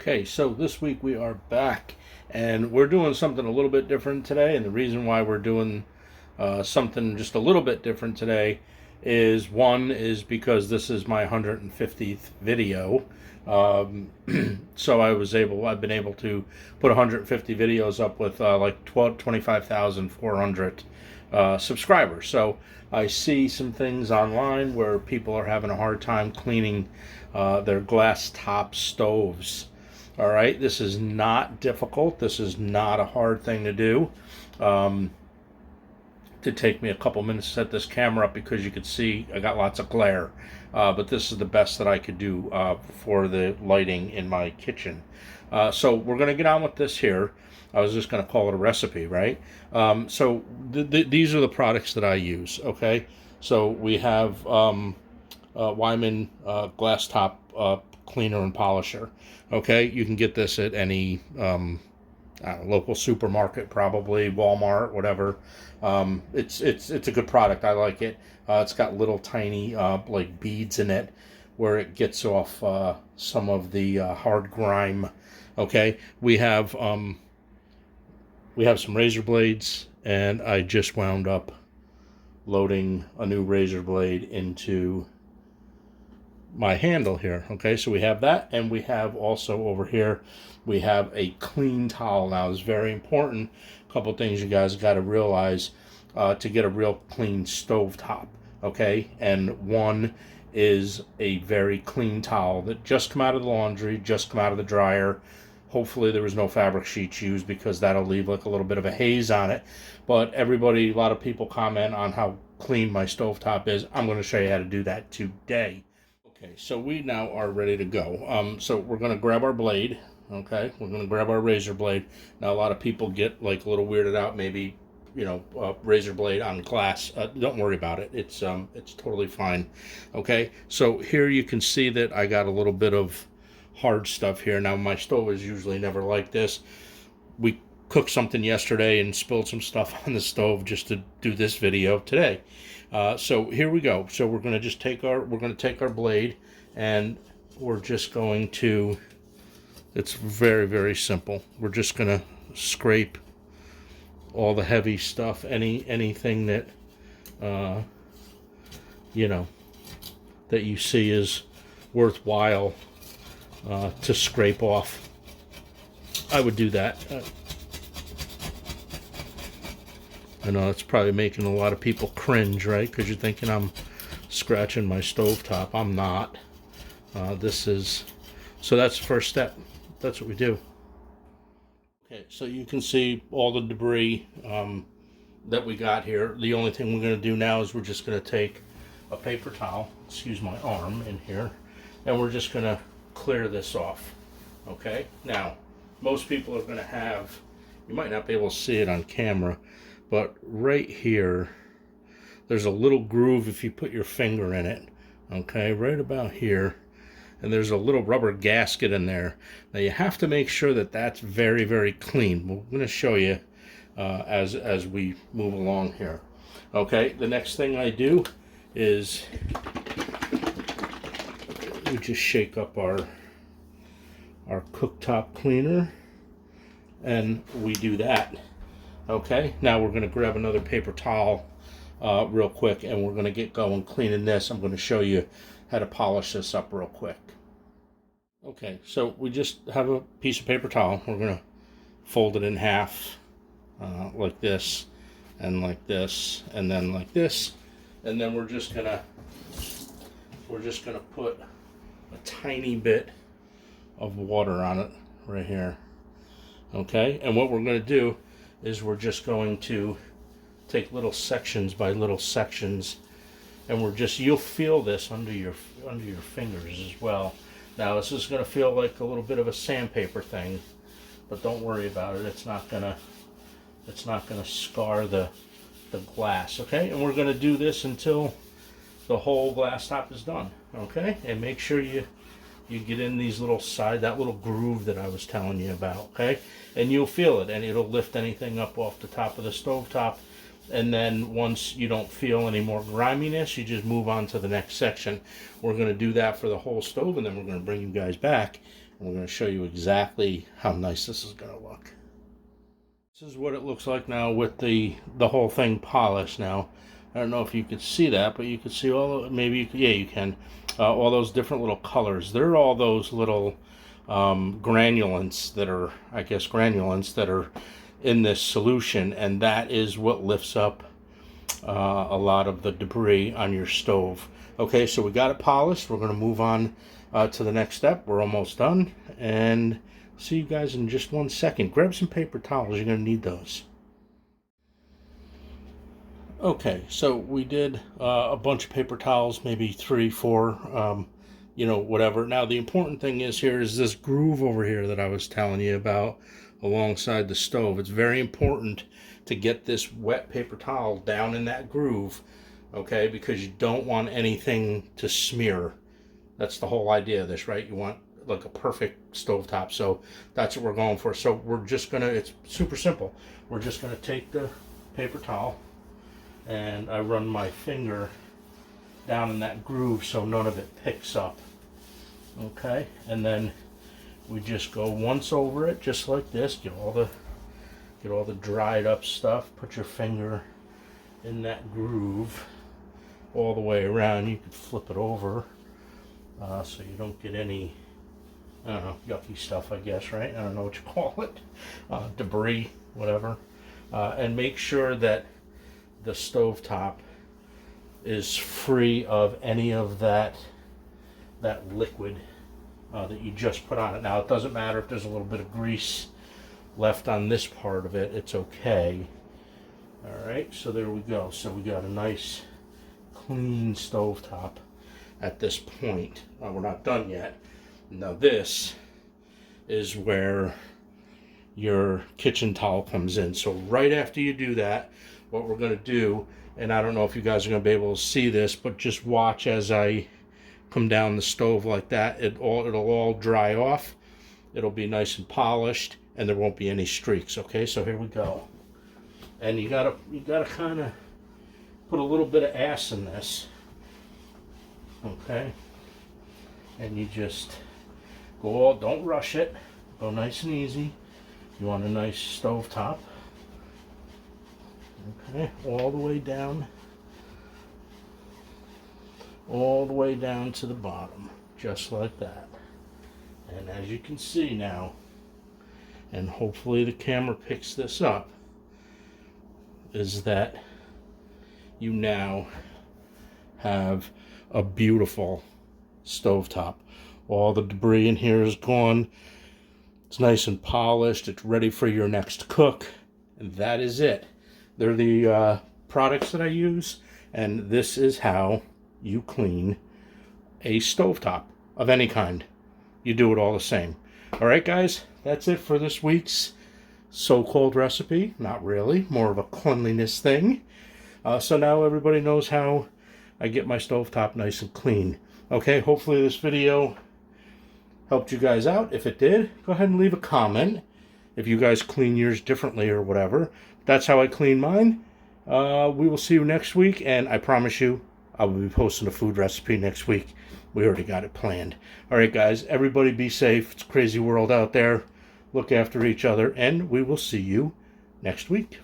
Okay, so this week we are back and we're doing something a little bit different today. And the reason why we're doing something just a little bit different today is one, because this is my 150th video. So I've been able to put 150 videos up with like 25,400 subscribers. So I see some things online where people are having a hard time cleaning their glass top stoves. All right, this is not difficult. This is not a hard thing to do. Did take me a couple minutes to set this camera up because you could see I got lots of glare. But this is the best that I could do for the lighting in my kitchen. So we're going to get on with this here. I was just going to call it a recipe, right? So these are the products that I use, okay? So we have Weiman glass top cleaner and polisher. Okay, you can get this at any local supermarket, probably Walmart, whatever. It's a good product. I like it. It's got little tiny like beads in it where it gets off some of the hard grime. Okay, we have some razor blades, and I just wound up loading a new razor blade into my handle here. Okay, so we have that, and we have also over here we have a clean towel. Now it's very important, a couple things you guys got to realize to get a real clean stove top. Okay, and one is a very clean towel that just come out of the laundry, just come out of the dryer. Hopefully there was no fabric sheets used because that'll leave like a little bit of a haze on it. But a lot of people comment on how clean my stovetop is. I'm going to show you how to do that today. Okay, so we now are ready to go. So we're going to grab our blade. Okay, we're going to grab our razor blade. Now a lot of people get like a little weirded out, maybe, razor blade on glass. Don't worry about it. It's totally fine. Okay, so here you can see that I got a little bit of hard stuff here. Now my stove is usually never like this. We cooked something yesterday and spilled some stuff on the stove just to do this video today. So here we go. So we're going to just take our blade, and we're just going to, it's very, very simple. We're just going to scrape all the heavy stuff, anything that that you see is worthwhile to scrape off. I would do that. I know it's probably making a lot of people cringe, right? Because you're thinking I'm scratching my stovetop. I'm not. So that's the first step. That's what we do. Okay, so you can see all the debris that we got here. The only thing we're going to do now is we're just going to take a paper towel, excuse my arm in here, and we're just going to clear this off. Okay, now most people are going to have, you might not be able to see it on camera, but right here there's a little groove if you put your finger in it. Okay, right about here, and there's a little rubber gasket in there. Now you have to make sure that that's very, very clean. We're going to show you as we move along here. Okay, the next thing I do is we just shake up our cooktop cleaner, and we do that. Okay, now we're going to grab another paper towel real quick, and we're going to get going cleaning this. I'm going to show you how to polish this up real quick. Okay, so we just have a piece of paper towel. We're going to fold it in half like this, and like this, and then like this, and then we're just gonna put a tiny bit of water on it right here. Okay, and what we're going to do is we're just going to take little sections by little sections, and you'll feel this under your fingers as well. Now this is going to feel like a little bit of a sandpaper thing, but don't worry about it. It's not gonna scar the glass. Okay, and we're going to do this until the whole glass top is done. Okay, and make sure you get in these that little groove that I was telling you about. Okay, and you'll feel it, and it'll lift anything up off the top of the stove top. And then once you don't feel any more griminess, you just move on to the next section. We're going to do that for the whole stove, and then we're going to bring you guys back And we're going to show you exactly how nice this is going to look. This is what it looks like now with the whole thing polished now. I don't know if you could see that, but you could see all, maybe you could, yeah, you can, all those different little colors. They're all those little granulants that are, I guess, granulants that are in this solution, and that is what lifts up a lot of the debris on your stove. Okay, so we got it polished. We're going to move on to the next step. We're almost done, and see you guys in just 1 second. Grab some paper towels. You're going to need those. Okay, so we did a bunch of paper towels, maybe 3, 4, you know, whatever. Now, the important thing is here is this groove over here that I was telling you about alongside the stove. It's very important to get this wet paper towel down in that groove, okay, because you don't want anything to smear. That's the whole idea of this, right? You want like a perfect stovetop, so that's what we're going for. So we're just gonna, it's super simple. We're just gonna take the paper towel, and I run my finger down in that groove so none of it picks up. Okay, and then we just go once over it, just like this. Get all the dried up stuff. Put your finger in that groove all the way around. You could flip it over so you don't get any, I don't know, yucky stuff, I guess, right? I don't know what you call it, debris, whatever. And make sure that the stovetop is free of any of that liquid that you just put on it. Now, it doesn't matter if there's a little bit of grease left on this part of it, it's okay. All right, so there we go. So we got a nice clean stovetop at this point. We're not done yet. Now this is where your kitchen towel comes in. So right after you do that, what we're going to do, and I don't know if you guys are going to be able to see this, but just watch as I come down the stove like that. It'll all dry off. It'll be nice and polished, and there won't be any streaks. Okay, so here we go. And you gotta kind of put a little bit of ass in this. Okay, and you just go all, don't rush it. Go nice and easy. You want a nice stove top. Okay, all the way down to the bottom, just like that. And as you can see now, and hopefully the camera picks this up, is that you now have a beautiful stovetop. All the debris in here is gone. It's nice and polished. It's ready for your next cook. And that is it. They're the products that I use, and this is how you clean a stovetop of any kind. You do it all the same. All right, guys, that's it for this week's so-called recipe. Not really, more of a cleanliness thing. So now everybody knows how I get my stovetop nice and clean. Okay, hopefully this video helped you guys out. If it did, go ahead and leave a comment if you guys clean yours differently or whatever. That's how I clean mine. We will see you next week, and I promise you I will be posting a food recipe next week. We already got it planned. All right, guys, everybody be safe. It's a crazy world out there. Look after each other, and we will see you next week.